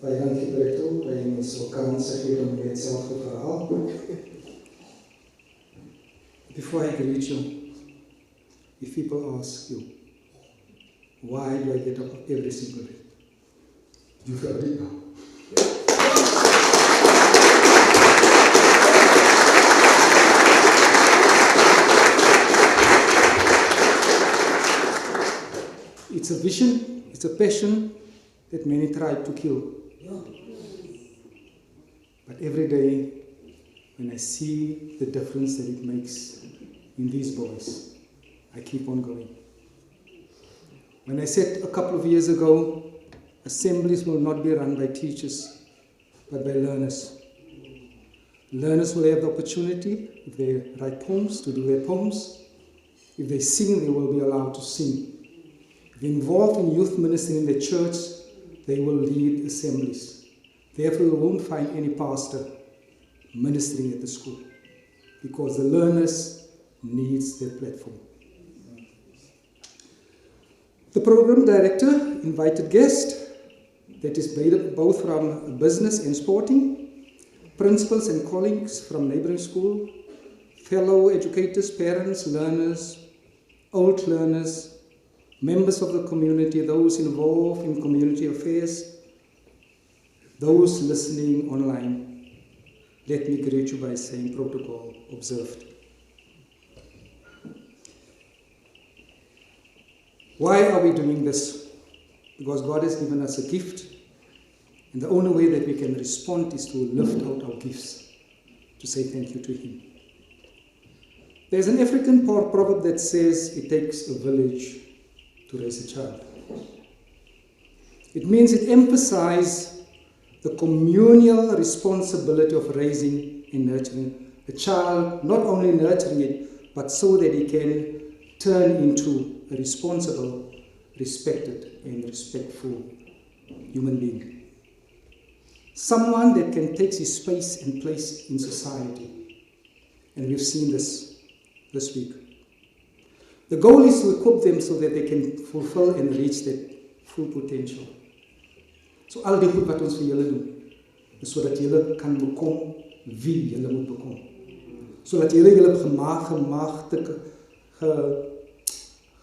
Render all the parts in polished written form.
Baie dankie Breto, dat jy my so kans gegee om net self te verhaal. Before I greet you, if people ask you, why do I get up every single day? You felt it now. It's a vision, it's a passion that many try to kill. But every day, when I see the difference that it makes in these boys, I keep on going. When I said a couple of years ago, assemblies will not be run by teachers, but by learners. Learners will have the opportunity, if they write poems, to do their poems. If they sing, they will be allowed to sing. If they're involved in youth ministry in the church, they will lead assemblies. Therefore, you won't find any pastor ministering at the school, because the learners needs their platform. The program director invited guests, that is both from business and sporting, principals and colleagues from neighboring school, fellow educators, parents, learners, old learners, members of the community, those involved in community affairs, those listening online. Let me greet you by saying protocol observed. Why are we doing this? Because God has given us a gift, and the only way that we can respond is to lift out our gifts, to say thank you to Him. There's an African proverb that says it takes a village to raise a child. It means it emphasizes the communal responsibility of raising and nurturing a child, not only nurturing it, but so that he can turn into a responsible, respected, and respectful human being. Someone that can take his space and place in society. And we've seen this week. The goal is to equip them so that they can fulfill and reach their full potential. So al die goed wat ons vir julle doen, is sodat julle kan bekom wie julle moet bekom. Sodat julle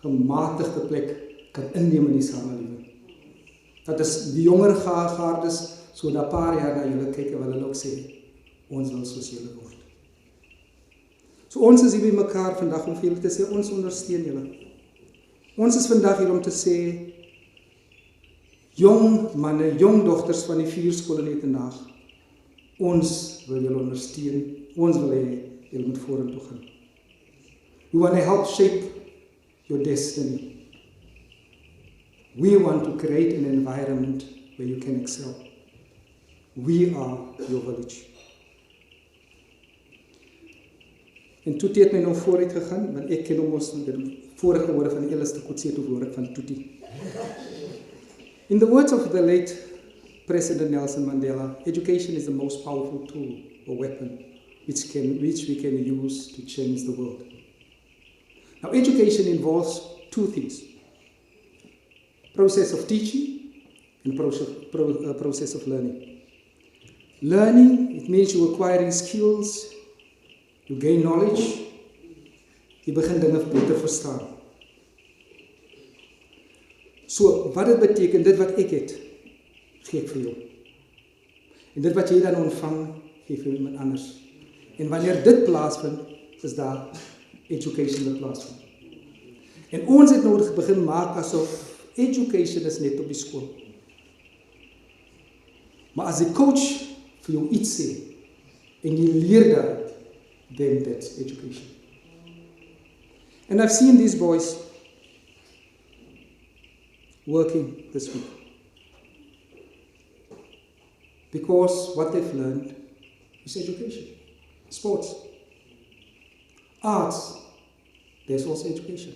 gematigde plek kan inneem in die samelewing. Dat is die jonger gaardes, so dat paar jaar na julle kyk en hulle ook sê, ons wil soos julle word. So ons is hier by mekaar vandag om vir julle te sê, ons ondersteun julle. Ons is vandag hier om te sê, jong manne, jong dogters van die 4 skole net in Haag, ons wil julle ondersteun, ons wil hê julle moet vorentoe gaan. We want to help shape your destiny. We want to create an environment where you can excel. We are your village. En Tuti het my nou vooruit gegaan, want ek ken hom ons vorige woorde van Elis te Kotse toe woorde van Tuti. In the words of the late President Nelson Mandela, education is the most powerful tool or weapon which we can use to change the world. Now, education involves 2 things. Process of teaching and process of learning. Learning, it means you're acquiring skills, you gain knowledge, jy begin dinge beter verstaan. So, wat dit beteken, dit wat ek het, gee ek vir jou. En dit wat jy dan ontvang, gee vir iemand anders. En wanneer dit plaasvind, is daar education wat plaasvind. En ons het nodig begin maak asof education is net op die skool. Maar as die coach vir jou iets sê, en jy leer dat, then that's education. And I've seen these boys working this week. Because what they've learned is education. Sports. Arts. There's also education.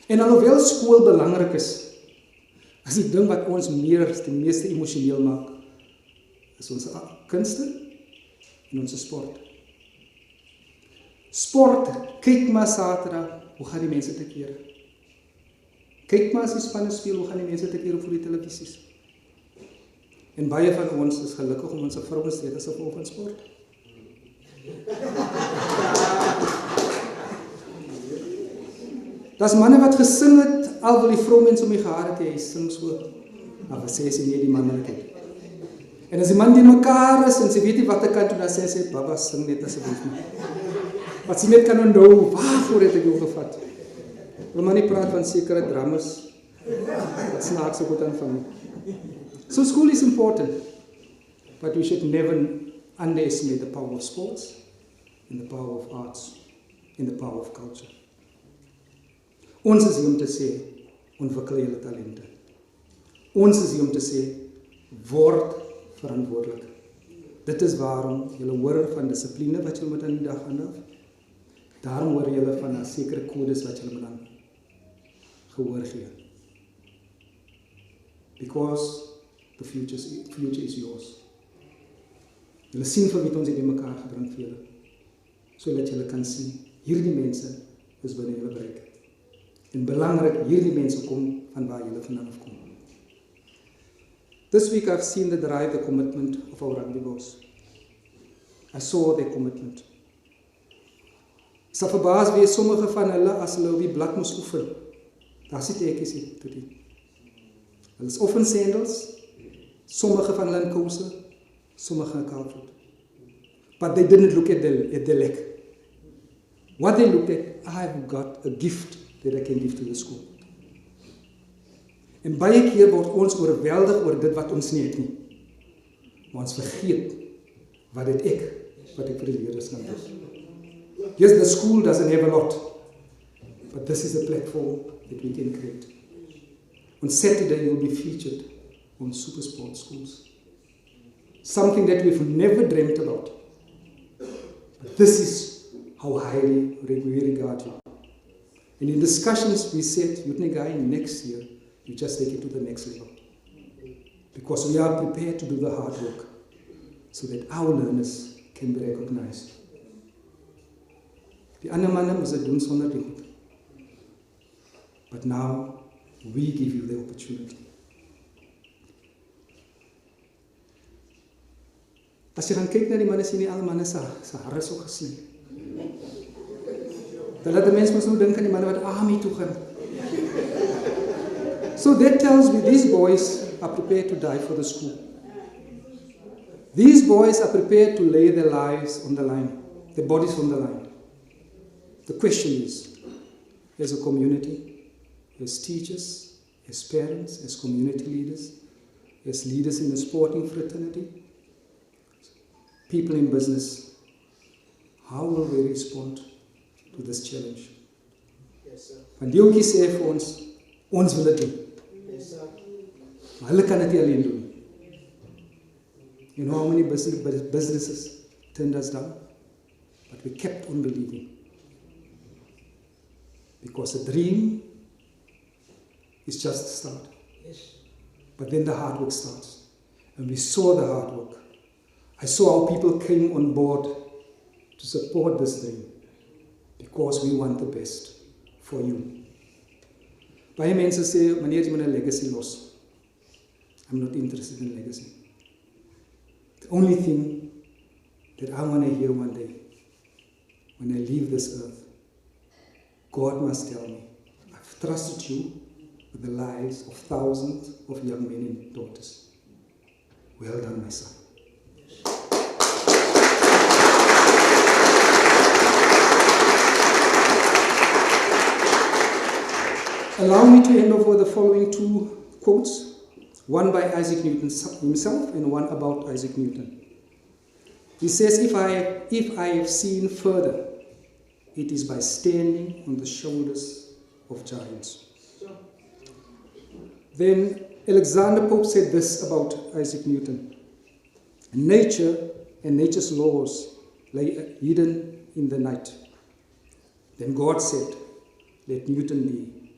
En alhoewel skool belangrik is die ding wat ons die meeste emosioneel maak, is ons kunste en ons sport. Sport, kyk maar Saterdag, hoe gaan die mense te kere? Kyk maar as die spanne speel, hoe gaan die mense te kere voor die televisies? En baie van ons is gelukkig om ons vrouens steeds as 'n vrou van sport. Daar's manne wat gesing het, al wil die vroumense om die gehad het, hy sing so. Maar wat sê sy nie die mannelikheid. En as die man die mekaar is en sy weet nie wat ek kan doen, dan sê sy, baba, sing net asseblief nie. Wat sy net kan onthou, waarvoor het ek jou gevat? Wil maar nie praat van sekere dramas, wat snaaks ook goed aanvang. So school is important, but we should never underestimate the power of sports, and the power of arts, and the power of culture. Ons is hier om te sê, ontwikkel julle talente. Ons is hier om te sê, word verantwoordelik. Dit is waarom julle hoor van dissipline wat julle moet aan die dag handhaaf. Daarom hoor julle van 'n sekere kodes wat julle moet aan gehoor gee. Because the future is yours. Julle sien vir wie ons dit mekaar gebring vir julle. Sodat julle kan sien, hierdie mense is binne julle bereik. En belangrik, hierdie mense kom van waar julle vandaan afkom. This week I've seen the drive, the commitment of our rugby boys. I saw their commitment. Sal verbaas wees sommige van hulle as hulle op die blad moes oefen. Daar sit ekies hier toe die. Hulle is offen sandals, sommige van hulle in kouse, sommige in kaalvoet. But they didn't look at the leg. What they looked at, I've got a gift that I can give to the school. En baie keer word ons oorweldig oor dit wat ons nie het nie. Maar ons vergeet wat ek vir die leerders kan doen. Yes, the school doesn't have a lot, but this is a platform that we can create. On Saturday, you'll be featured on Super Sport Schools. Something that we've never dreamt about. But this is how highly we regard you. And in discussions, we said, Yutnegai, next year, you just take it to the next level. Because we are prepared to do the hard work so that our learners can be recognized. Die ander manne moes dit doen sonder die goed. But now, we give you the opportunity. As jy gaan kyk na die manne, sien nie alle manne se hare so gesny. Dan laat die mens mos nou dink aan die manne wat army toe gaan. So that tells me these boys are prepared to die for the school. These boys are prepared to lay their lives on the line, their bodies on the line. The question is, as a community, as teachers, as parents, as community leaders, as leaders in the sporting fraternity, people in business, how will we respond to this challenge? Yes, sir. Want die ouetjie sê vir ons wil dit doen. Yes, sir. Maar hulle kan dit nie alleen doen. You know how many businesses turned us down? But we kept on believing. Because the dream is just the start. Yes. But then the hard work starts. And we saw the hard work. I saw how people came on board to support this dream. Because we want the best for you. Baie mense sê, meneer, jy moet 'n legacy los. I'm not interested in legacy. The only thing that I want to hear one day, when I leave this earth, God must tell me, I've trusted you with the lives of thousands of young men and daughters. Well done, my son. Allow me to end off with the following two quotes, one by Isaac Newton himself and one about Isaac Newton. He says, if I have seen further, it is by standing on the shoulders of giants. Then Alexander Pope said this about Isaac Newton. Nature and nature's laws lay hidden in the night. Then God said, let Newton be,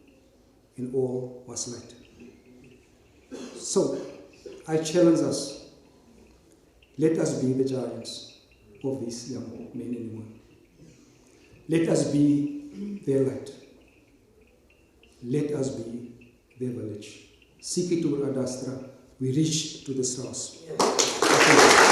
and all was light. So, I challenge us, let us be the giants of these young men and women. Let us be their light. Let us be their village. Sikitur adastra, we reach to the stars. Yes.